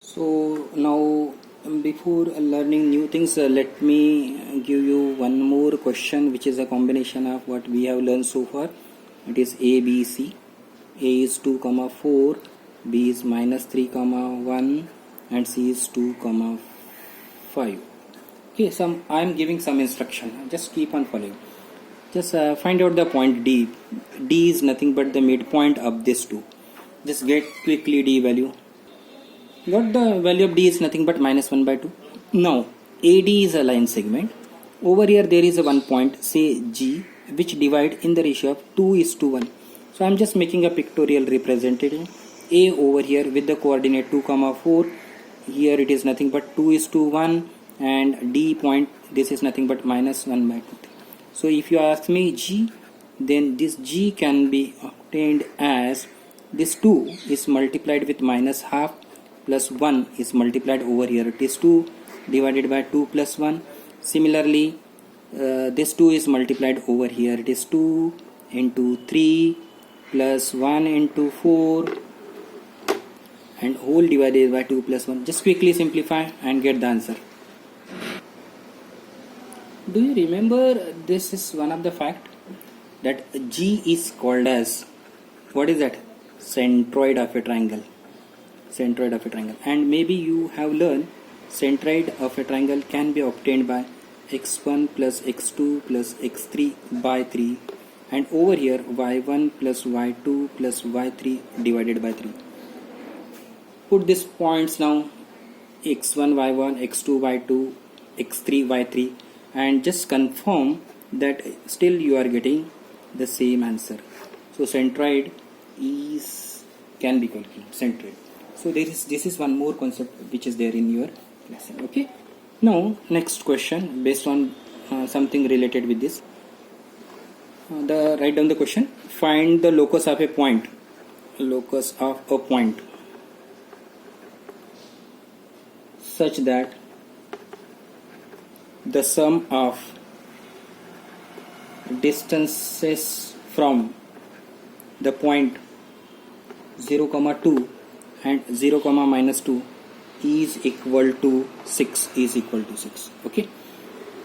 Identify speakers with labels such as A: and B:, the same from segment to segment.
A: So now, before learning new things, let me give you one more question, which is a combination of what we have learned so far. It is A, B, C. A is 2, comma 4, B is minus 3, comma 1, and C is 2, comma 5. Okay, I am giving some instruction. Just keep on following. Just find out the point D. D is nothing but the midpoint of this two. Just get quickly D value. Got the value of D is nothing but minus 1 by 2. Now AD is a line segment. Over here there is a one point, say G, which divide in the ratio of 2:1. So I am just making a pictorial representation. A over here with the coordinate 2, 4. Here it is nothing but 2:1, and D point, this is nothing but minus 1 by 2. So if you ask me G, then this G can be obtained as this 2 is multiplied with minus half plus 1 is multiplied over here. It is 2 divided by 2 plus 1. Similarly, this 2 is multiplied over here. It is 2 into 3 plus 1 into 4 and whole divided by 2 plus 1. Just quickly simplify and get the answer. Do you remember, this is one of the fact that G is called as, what is that? Centroid of a triangle. Centroid of a triangle. And maybe you have learned centroid of a triangle can be obtained by x1 plus x2 plus x3 by 3, and over here y1 plus y2 plus y3 divided by 3. Put these points now, x1 y1, x2 y2, x3 y3, and just confirm that still you are getting the same answer. So centroid can be called centroid. So this is one more concept which is there in your lesson. Okay. Now next question based on something related with this. Write down the question. Find the locus of a point. Locus of a point such that the sum of distances from the point 0, 2 and 0, minus 2 is equal to 6 Okay.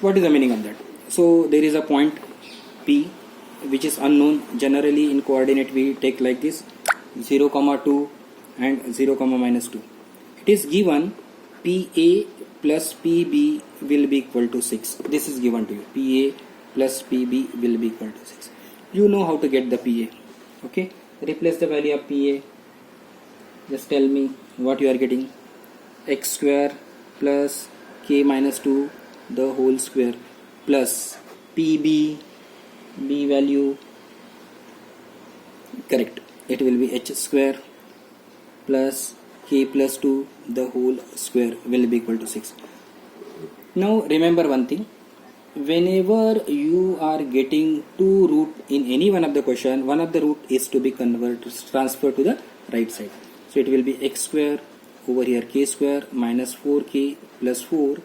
A: What is the meaning of that? So there is a point P which is unknown. Generally in coordinate we take like this 0, 2 and 0, minus 2. It is given PA plus PB will be equal to 6. This is given to you. PA plus PB will be equal to 6. You know how to get the PA. Okay. Replace the value of PA. Just tell me what you are getting. X square plus k minus 2 the whole square plus PB, B value, correct, it will be h square plus k plus 2 the whole square will be equal to 6. Now remember one thing, whenever you are getting two root in any one of the question, one of the root is to be transferred to the right side. So it will be x square over here k square minus 4k plus 4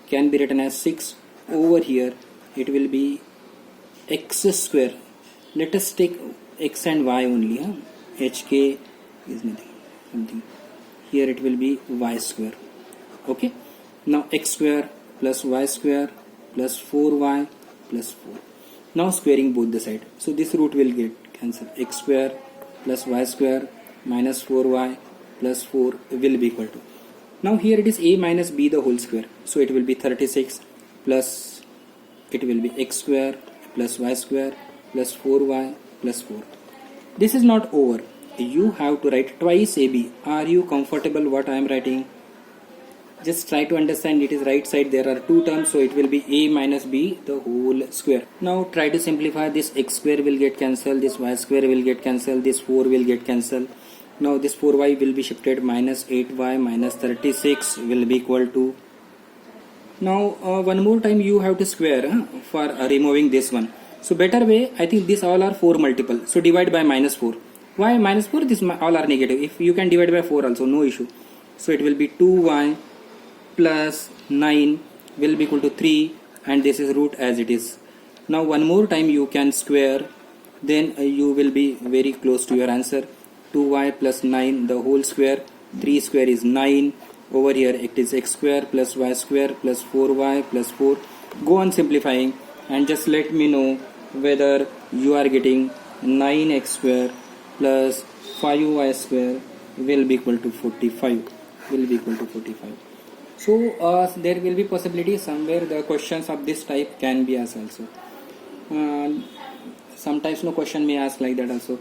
A: can be written as 6. Over here it will be x square. Let us take x and y only. Hk is nothing. Here it will be y square. Okay. Now x square plus y square plus 4y plus 4. Now squaring both the side. So this root will get cancelled. X square plus y square minus 4y plus 4 will be equal to. Now here it is a minus b the whole square. So it will be 36 plus it will be x square plus y square plus 4y plus 4. This is not over. You have to write twice ab. Are you comfortable what I am writing? Just try to understand, it is right side, there are two terms, so it will be a minus b the whole square. Now try to simplify. This x square will get cancelled, this y square will get cancelled, this 4 will get cancelled. Now this 4y will be shifted, minus 8y minus 36 will be equal to. Now one more time you have to square for removing this one. So better way, I think these all are 4 multiple. So divide by minus 4. Why minus 4? This all are negative. If you can divide by 4 also, no issue. So it will be 2y plus 9 will be equal to 3, and this is root as it is. Now one more time you can square, then you will be very close to your answer. 2y plus 9 the whole square, 3 square is 9, Over here it is x square plus y square plus 4y plus 4. Go on simplifying and just let me know whether you are getting 9x square plus 5y square will be equal to 45. So there will be possibility somewhere the questions of this type can be asked also. Sometimes no question may ask like that also.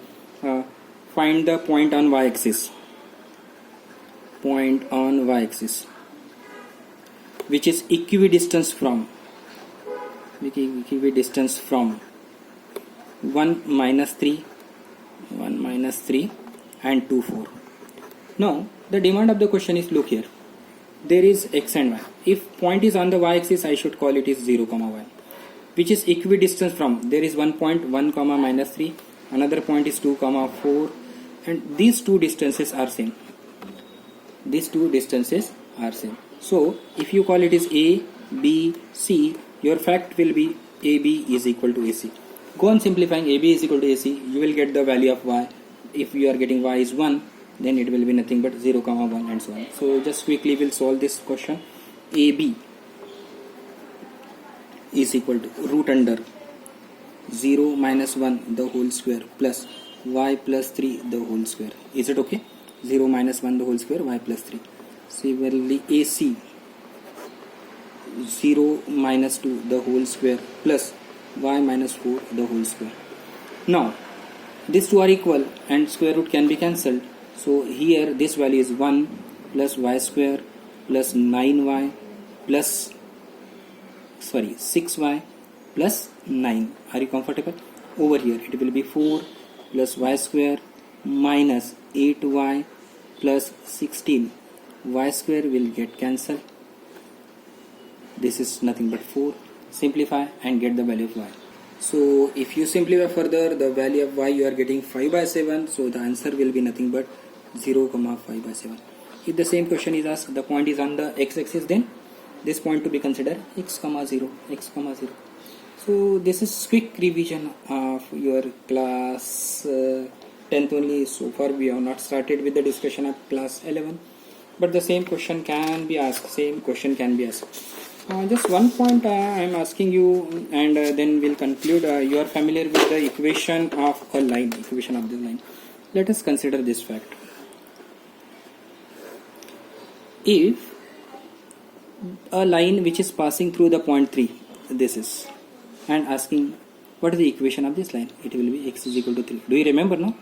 A: Find the point on y-axis. Which is equidistance from 1 minus 3 and 2 4. Now the demand of the question is, look here, there is x and y. If point is on the y-axis, I should call it is 0 comma y, which is equidistance from, there is one point 1 comma minus 3, another point is 2 comma 4, and these two distances are same. So if you call it is a, b, c, your fact will be ab is equal to ac. Go on simplifying. AB is equal to AC. You will get the value of y. If you are getting y is 1, then it will be nothing but 0 comma 1 and so on. So just quickly we'll solve this question. AB is equal to root under 0 minus 1 the whole square plus y plus 3 the whole square. Is it okay? 0 minus 1 the whole square, y plus 3. Similarly AC 0 minus 2 the whole square plus y minus 4 the whole square. Now these two are equal and square root can be cancelled. So here this value is 1 plus y square plus 9y plus 6y plus 9. Are you comfortable? Over here it will be 4 plus y square minus 8y plus 16. Y square will get cancelled. This is nothing but 4. Simplify and get the value of y. So if you simplify further, the value of y you are getting 5 by 7. So the answer will be nothing but 0 comma 5 by 7. If the same question is asked, the point is on the x-axis, then this point to be considered x comma 0. So this is quick revision of your class 10th only. So far we have not started with the discussion of class 11, but the same question can be asked. Just one point I am asking you, and then we'll conclude. You are familiar with the equation of this line. Let us consider this fact. If a line which is passing through the point 3, this is, and asking what is the equation of this line, it will be x is equal to 3. Do you remember now?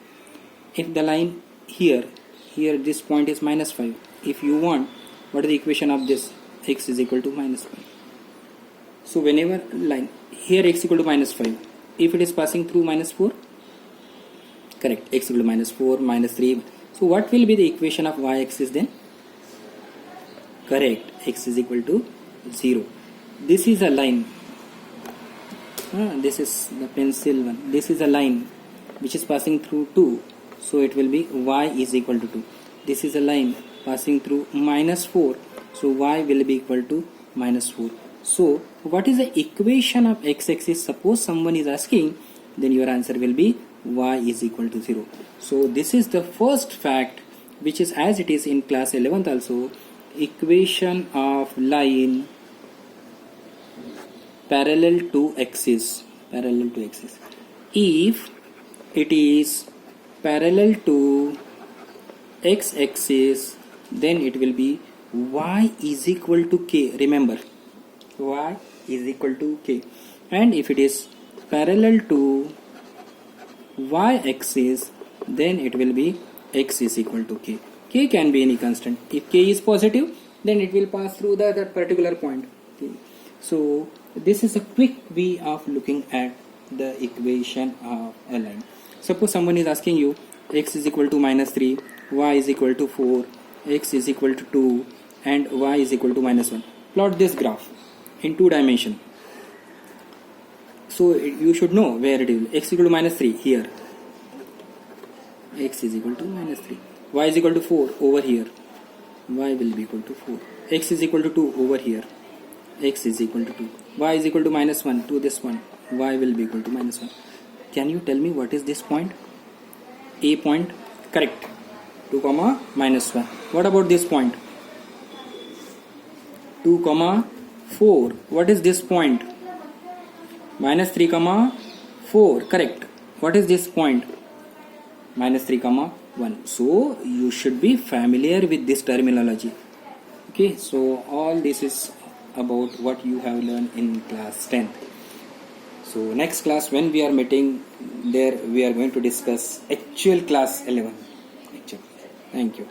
A: If the line here this point is minus 5, if you want, what is the equation of this? X is equal to minus 5. So whenever line here x equal to minus 5, if it is passing through minus 4, correct, x equal to minus 4, minus 3. So what will be the equation of y-axis then? Correct, x is equal to 0. This is a line. This is the pencil one. This is a line which is passing through 2. So it will be y is equal to 2. This is a line passing through minus 4. So y will be equal to minus 4. So what is the equation of x-axis? Suppose someone is asking, then your answer will be y is equal to 0. So this is the first fact, which is as it is in class 11th also. Equation of line parallel to axis. If it is parallel to x-axis, then it will be y is equal to k. Remember, y is equal to k. And if it is parallel to y-axis, then it will be x is equal to k. K can be any constant. If k is positive, then it will pass through that particular point. Okay. So this is a quick way of looking at the equation of a line. Suppose someone is asking you x is equal to minus 3, y is equal to 4, x is equal to 2, and y is equal to minus 1. Plot this graph in 2 dimensions. So you should know where it is. X equal to minus 3 here. X is equal to minus 3. Y is equal to 4 over here. Y will be equal to 4. X is equal to 2 over here. X is equal to 2. Y is equal to minus 1 to this one. Y will be equal to minus 1. Can you tell me what is this point? A point. Correct. 2 comma minus 1. What about this point? 2 comma 4. What is this point? Minus 3 comma 4. Correct. What is this point? Minus 3 comma 1. So you should be familiar with this terminology. Okay, so all this is about what you have learned in class 10th. So next class when we are meeting there, we are going to discuss actual class 11. Thank you.